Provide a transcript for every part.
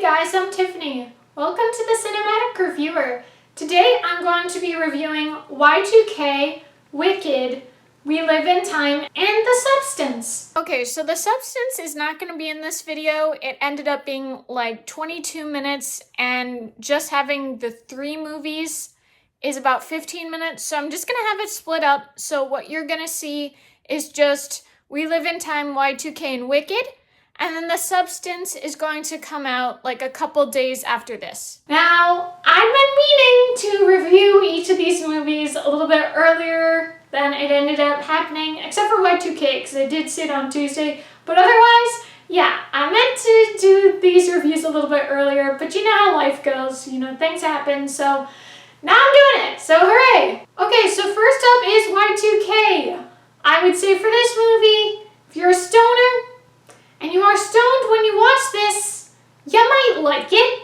guys, I'm Tiffany. Welcome to the Cinematic Reviewer. Today I'm going to be reviewing Y2K, Wicked, We Live in Time, and The Substance. Okay, so The Substance is not going to be in this video. It ended up being like 22 minutes, and just having the three movies is about 15 minutes, so I'm just going to have it split up. So what you're going to see is just We Live in Time, Y2K, and Wicked. And then The Substance is going to come out like a couple days after this. Now, I've been meaning to review each of these movies a little bit earlier than it ended up happening, except for Y2K, because I did see it on Tuesday. But otherwise, yeah, I meant to do these reviews a little bit earlier, but you know how life goes, you know, things happen, so now I'm doing it, so hooray! Okay, so first up is Y2K. I would say for this movie, if you're a stoner, and you are stoned when you watch this, you might like it.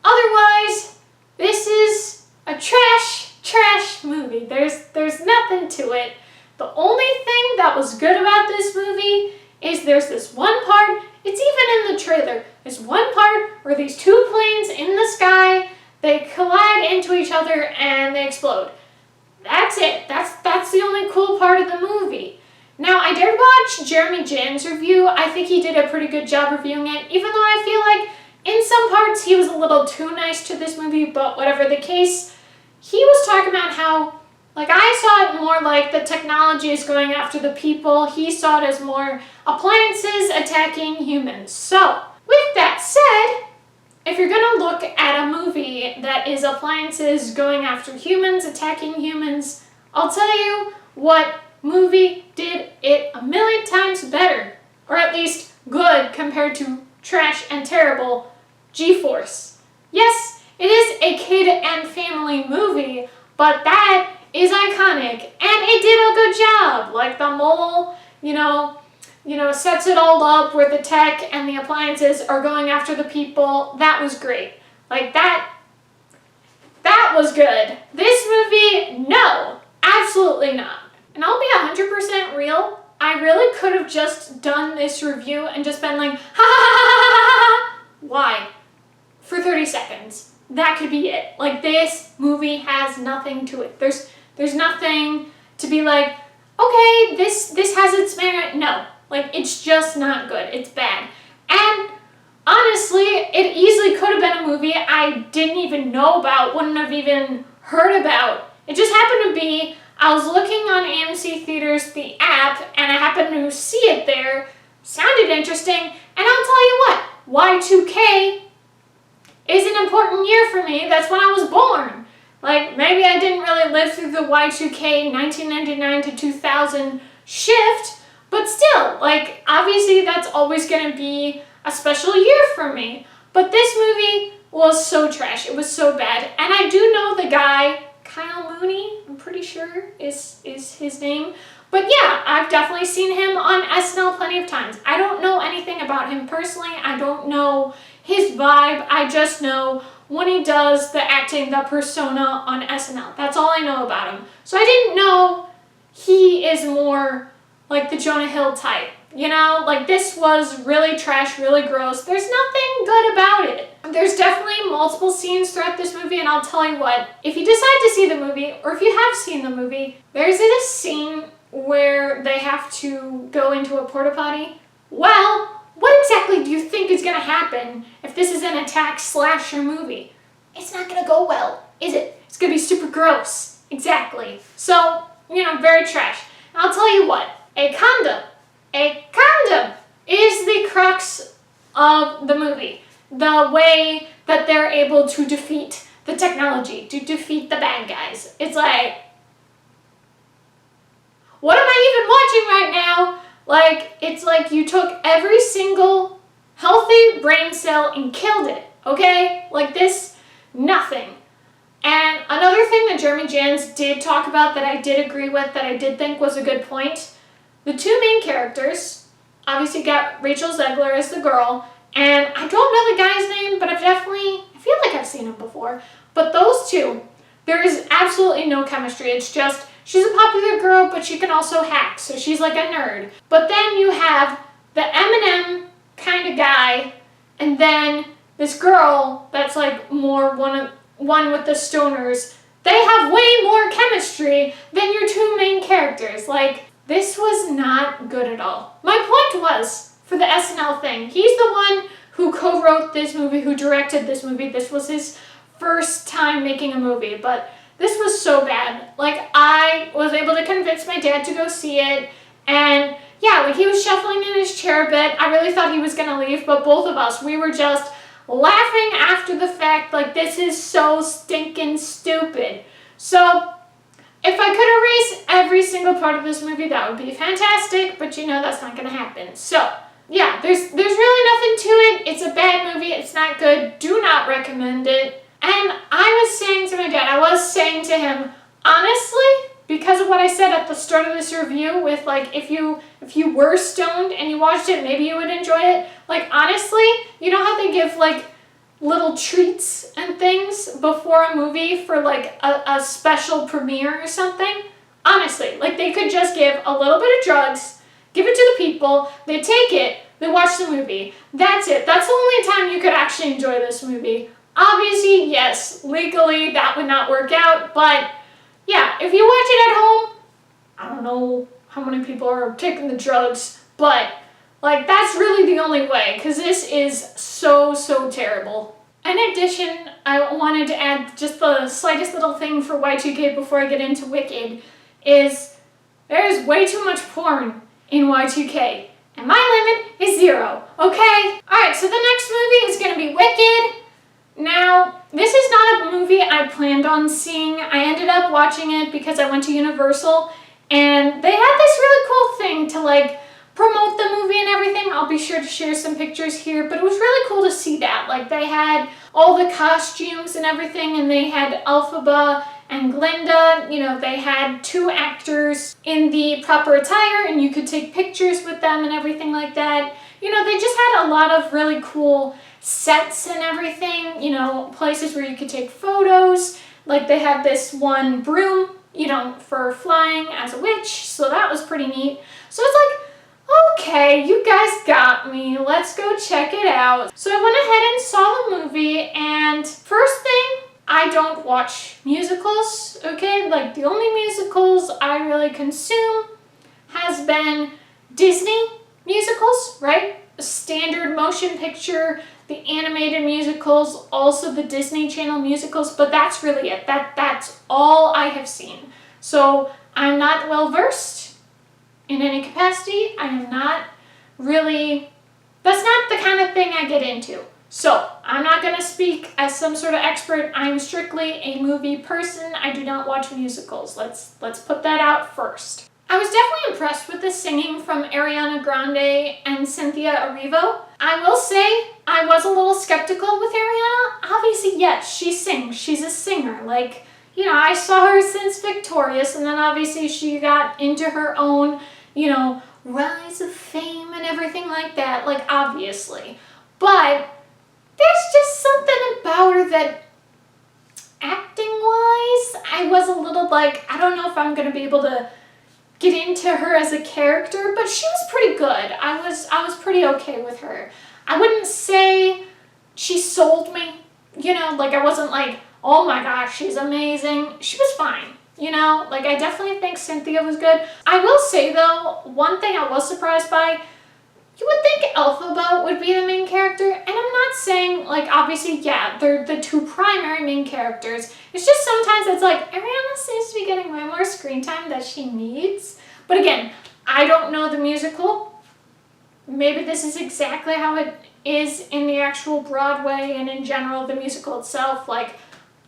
Otherwise, this is a trash movie. There's nothing to it. The only thing that was good about this movie is there's this one part, it's even in the trailer, there's one part where these two planes in the sky, they collide into each other and they explode. That's it. That's the only cool part of the movie. Now, I did watch Jeremy Jan's review. I think he did a pretty good job reviewing it, even though I feel like in some parts he was a little too nice to this movie, but whatever the case, he was talking about how, like, I saw it more like the technology is going after the people. He saw it as more appliances attacking humans. So, with that said, if you're gonna look at a movie that is appliances going after humans, attacking humans, I'll tell you what movie did it a million times better, or at least good compared to trash and terrible, G-Force. Yes, it is a kid and family movie, but that is iconic, and it did a good job. Like the mole, you know, sets it all up where the tech and the appliances are going after the people. That was great. Like that was good. This movie, no, absolutely not. And I'll be 100% real, I really could have just done this review and just been like, ha ha ha ha ha. Why? For 30 seconds. That could be it. Like, this movie has nothing to it. There's nothing to be like, okay, this has its merit. No, like, it's just not good. It's bad. And honestly, it easily could have been a movie I didn't even know about, wouldn't have even heard about. It just happened to be, I was looking on AMC Theaters, the app, and I happened to see it there. Sounded interesting, and I'll tell you what, Y2K is an important year for me. That's when I was born. Like, maybe I didn't really live through the Y2K 1999 to 2000 shift, but still, like, obviously that's always going to be a special year for me. But this movie was so trash. It was so bad. And I do know the guy, Kyle Mooney, I'm pretty sure is his name. But yeah, I've definitely seen him on SNL plenty of times. I don't know anything about him personally. I don't know his vibe. I just know when he does the acting, the persona on SNL. That's all I know about him. So I didn't know he is more like the Jonah Hill type. You know, like, this was really trash, really gross. There's nothing good about it. There's definitely multiple scenes throughout this movie, and I'll tell you what, if you decide to see the movie, or if you have seen the movie, there's this scene where they have to go into a porta potty. Well, what exactly do you think is going to happen if this is an attack slasher movie? It's not going to go well, is it? It's going to be super gross. Exactly. So, you know, very trash. And I'll tell you what, a condom is the crux of the movie. The way that they're able to defeat the technology, to defeat the bad guys. It's like, what am I even watching right now? Like, it's like you took every single healthy brain cell and killed it, okay? Like this, nothing. And another thing that Jeremy Jans did talk about that I did agree with, that I did think was a good point, the two main characters, obviously got Rachel Zegler as the girl, and I don't know the guy's name, but I feel like I've seen him before. But those two, there is absolutely no chemistry. It's just, she's a popular girl, but she can also hack, so she's like a nerd. But then you have the Eminem kind of guy, and then this girl that's like more one with the stoners, they have way more chemistry than your two main characters. Like, this was not good at all. My point was, for the SNL thing, he's the one who co-wrote this movie, who directed this movie. This was his first time making a movie, but this was so bad. Like, I was able to convince my dad to go see it, and yeah, like, he was shuffling in his chair a bit. I really thought he was gonna leave, but both of us, we were just laughing after the fact, like, this is so stinking stupid. So, if I could erase every single part of this movie, that would be fantastic, but you know that's not gonna happen. So, yeah, there's really nothing to it. It's a bad movie. It's not good. Do not recommend it. And I was saying to my dad, I was saying to him, honestly, because of what I said at the start of this review with, like, if you were stoned and you watched it, maybe you would enjoy it. Like, honestly, you know how they give, like, little treats and things before a movie for, like, a special premiere or something? Honestly, like, they could just give a little bit of drugs, give it to the people, they take it, they watch the movie. That's it. That's the only time you could actually enjoy this movie. Obviously, yes, legally that would not work out, but yeah, if you watch it at home, I don't know how many people are taking the drugs, but like, that's really the only way, because this is so terrible. In addition, I wanted to add just the slightest little thing for Y2K before I get into Wicked, is there's way too much porn in Y2K, and my limit is 0, okay? Alright, so the next movie is going to be Wicked. Now, this is not a movie I planned on seeing. I ended up watching it because I went to Universal, and they had this really cool thing to, like, promote the movie and everything. I'll be sure to share some pictures here, but it was really cool to see that. Like, they had all the costumes and everything, and they had Elphaba and Glinda. You know, they had 2 actors in the proper attire, and you could take pictures with them and everything like that. You know, they just had a lot of really cool sets and everything, you know, places where you could take photos. Like, they had this one broom, you know, for flying as a witch, so that was pretty neat. So it's like, okay, you guys got me, let's go check it out. So I went ahead and saw the movie, and first thing, I don't watch musicals, okay? Like, the only musicals I really consume has been Disney musicals, right? Standard motion picture, the animated musicals, also the Disney Channel musicals, but that's really it. That's all I have seen. So I'm not well versed in any capacity. I am not really, that's not the kind of thing I get into. So I'm not going to speak as some sort of expert. I'm strictly a movie person. I do not watch musicals. Let's put that out first. I was definitely impressed with the singing from Ariana Grande and Cynthia Erivo. I will say, I was a little skeptical with Ariana. Obviously, yes, she sings. She's a singer. Like, you know, I saw her since Victorious, and then obviously she got into her own, you know, rise of fame and everything like that, like, obviously. But there's just something about her that, acting-wise, I was a little like, I don't know if I'm going to be able to get into her as a character, but she was pretty good. I was pretty okay with her. I wouldn't say she sold me, you know, like, I wasn't like, oh my gosh, she's amazing. She was fine, you know, like, I definitely think Cynthia was good. I will say, though, one thing I was surprised by, you would think Elphaba would be the main character, and I'm not saying, like, obviously, yeah, they're the 2 primary main characters. It's just sometimes it's like, Ariana seems to be getting way more screen time than she needs. But again, I don't know the musical. Maybe this is exactly how it is in the actual Broadway and in general, the musical itself. Like,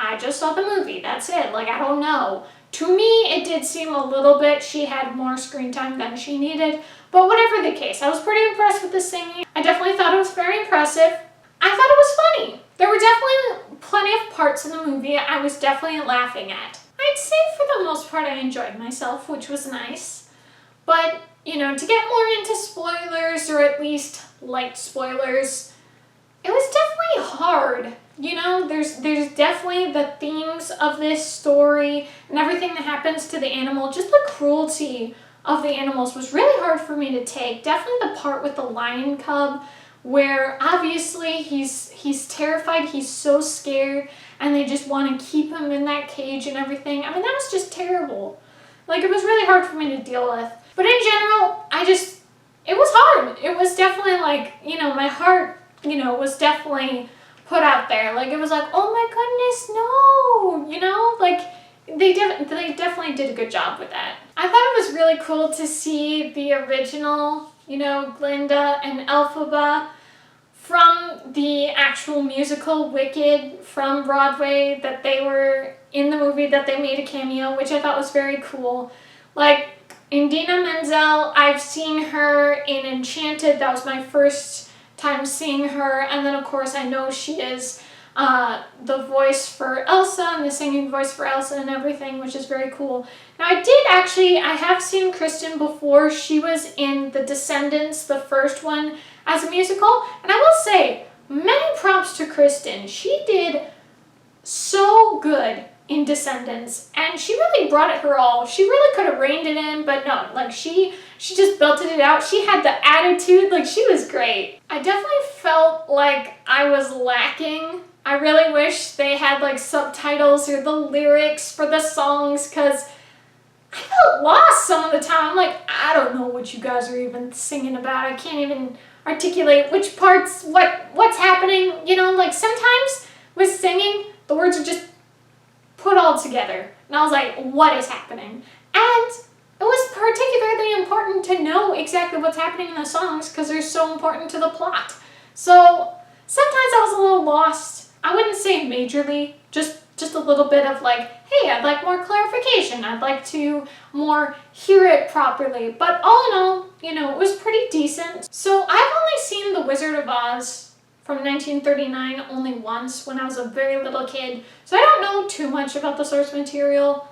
I just saw the movie, that's it. Like, I don't know. To me, it did seem a little bit she had more screen time than she needed. But whatever the case, I was pretty impressed with the singing. I definitely thought it was very impressive. I thought it was funny. There were definitely plenty of parts in the movie I was definitely laughing at. I'd say for the most part I enjoyed myself, which was nice. But, you know, to get more into spoilers, or at least light spoilers, it was definitely hard. You know, there's definitely the themes of this story and everything that happens to the animal. Just the cruelty of the animals was really hard for me to take. Definitely the part with the lion cub where obviously he's terrified, he's so scared, and they just want to keep him in that cage and everything. I mean, that was just terrible. Like, it was really hard for me to deal with. But in general, it was hard. It was definitely like, you know, my heart, you know, was definitely put out there. Like, it was like, oh my goodness, no, you know, like, they definitely did a good job with that. I thought it was really cool to see the original, you know, Glinda and Elphaba from the actual musical Wicked from Broadway, that they were in the movie, that they made a cameo, which I thought was very cool. Like, Idina Menzel, I've seen her in Enchanted. That was my first time seeing her, and then of course I know she is the voice for Elsa and the singing voice for Elsa and everything, which is very cool. Now I have seen Kristen before. She was in The Descendants, the first one, as a musical, and I will say, many props to Kristen. She did so good in Descendants, and she really brought it her all. She really could have reined it in, but no, like she just belted it out. She had the attitude, like she was great. I definitely felt like I was lacking. I really wish they had like subtitles or the lyrics for the songs, because I felt lost some of the time. I'm like, I don't know what you guys are even singing about. I can't even articulate which parts, what's happening. You know, like sometimes with singing, the words are just put all together. And I was like, what is happening? And it was particularly important to know exactly what's happening in the songs, because they're so important to the plot. So sometimes I was a little lost. I wouldn't say majorly, just a little bit of like, hey, I'd like more clarification. I'd like to more hear it properly. But all in all, you know, it was pretty decent. So I've only seen The Wizard of Oz from 1939 only once, when I was a very little kid. So I don't know too much about the source material.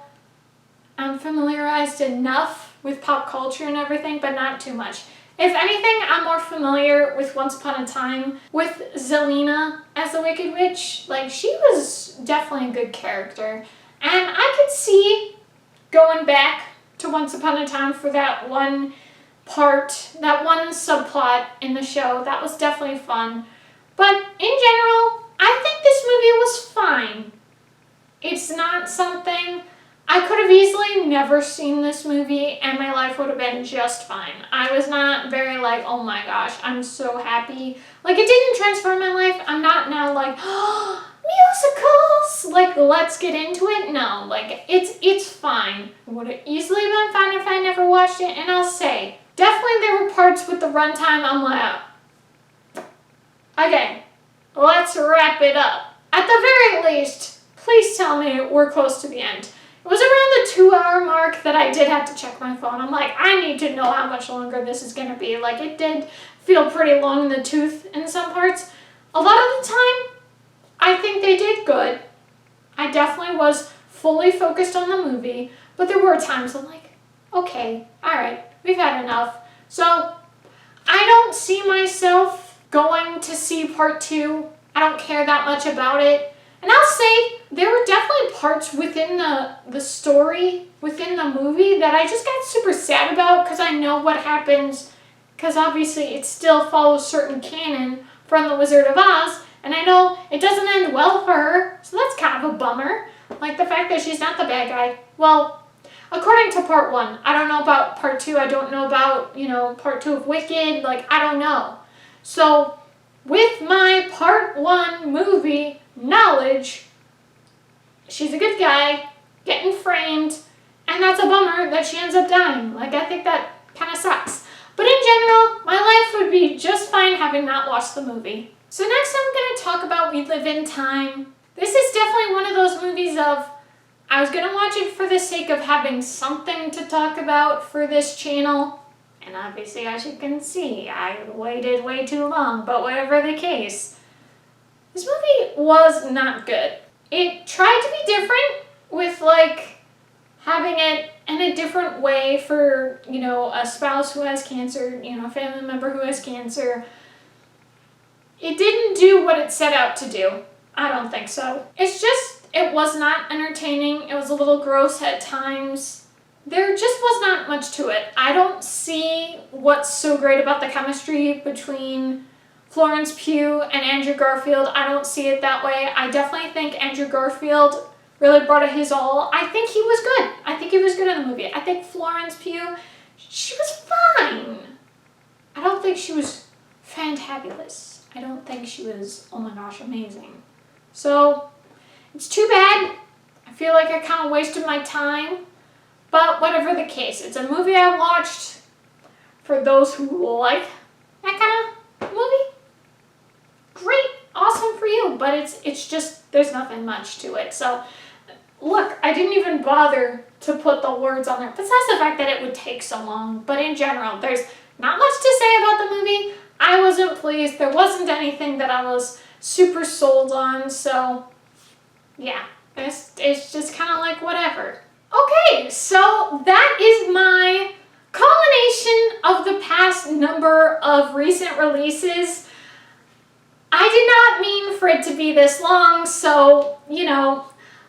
I'm familiarized enough with pop culture and everything, but not too much. If anything, I'm more familiar with Once Upon a Time, with Zelena as the Wicked Witch. Like, she was definitely a good character. And I could see going back to Once Upon a Time for that one part, that one subplot in the show. That was definitely fun. But in general, I think this movie was fine. It's not something... I could have easily never seen this movie and my life would have been just fine. I was not very like, oh my gosh, I'm so happy. Like, it didn't transform my life. I'm not now like, oh, musicals! Like, let's get into it. No, like, it's fine. It would have easily been fine if I never watched it. And I'll say, definitely there were parts with the runtime I'm like, okay, let's wrap it up. At the very least, please tell me we're close to the end. It was around the 2-hour mark that I did have to check my phone. I'm like, I need to know how much longer this is going to be. Like, it did feel pretty long in the tooth in some parts. A lot of the time, I think they did good. I definitely was fully focused on the movie, but there were times I'm like, okay, all right, we've had enough. So I don't see myself going to see part 2. I don't care that much about it. And I'll say, there were definitely parts within the story, within the movie, that I just got super sad about, because I know what happens, because obviously it still follows certain canon from The Wizard of Oz, and I know it doesn't end well for her, so that's kind of a bummer. Like, the fact that she's not the bad guy. Well, according to part 1. I don't know about part 2. I don't know about, you know, part 2 of Wicked. Like, I don't know. So, with my part 1 movie knowledge, she's a good guy, getting framed, and that's a bummer that she ends up dying. Like, I think that kind of sucks. But in general, my life would be just fine having not watched the movie. So next I'm going to talk about We Live in Time. This is definitely one of those movies of, I was going to watch it for the sake of having something to talk about for this channel. And obviously, as you can see, I waited way too long, but whatever the case. This movie was not good. It tried to be different with, like, having it in a different way for, you know, a spouse who has cancer, you know, a family member who has cancer. It didn't do what it set out to do. I don't think so. It's just, it was not entertaining. It was a little gross at times. There just was not much to it. I don't see what's so great about the chemistry between Florence Pugh and Andrew Garfield. I don't see it that way. I definitely think Andrew Garfield really brought it his all. I think he was good. I think he was good in the movie. I think Florence Pugh, she was fine. I don't think she was fantabulous. I don't think she was, oh my gosh, amazing. So, it's too bad. I feel like I kind of wasted my time. But whatever the case, it's a movie I watched for those who like that kind of movie. Great, awesome for you, but it's just, there's nothing much to it. So, look, I didn't even bother to put the words on there, besides the fact that it would take so long. But in general, there's not much to say about the movie. I wasn't pleased. There wasn't anything that I was super sold on, so yeah, it's just kind of like whatever. Okay, so that is my culmination of the past number of recent releases. I did not mean for it to be this long, so, you know,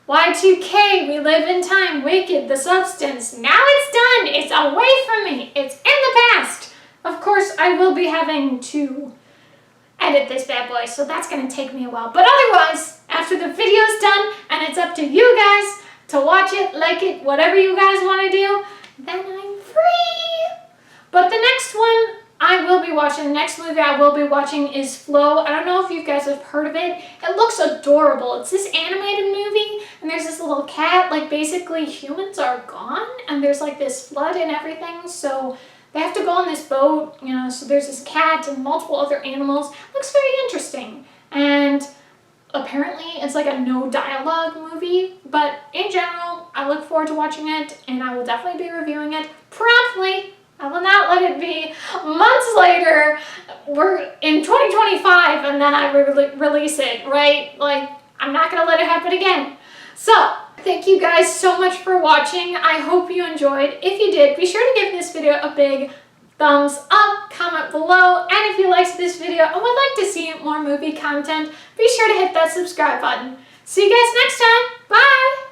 Y2K, We Live in Time, Wicked, The Substance. Now it's done. It's away from me. It's in the past. Of course, I will be having to edit this bad boy, so that's going to take me a while. But otherwise, after the video's done, and it's up to you guys to watch it, like it, whatever you guys want to do, then I'm free. But the next one I will be watching, the next movie I will be watching is Flow. I don't know if you guys have heard of it. It looks adorable. It's this animated movie, and there's this little cat, like basically humans are gone, and there's like this flood and everything, so they have to go on this boat, you know, so there's this cat and multiple other animals. It looks very interesting. And apparently it's like a no dialogue movie, but in general, I look forward to watching it, and I will definitely be reviewing it promptly. I will not let it be months later, we're in 2025, and then I release it, right? Like, I'm not going to let it happen again. So, thank you guys so much for watching. I hope you enjoyed. If you did, be sure to give this video a big thumbs up, comment below, and if you liked this video and would like to see more movie content, be sure to hit that subscribe button. See you guys next time. Bye!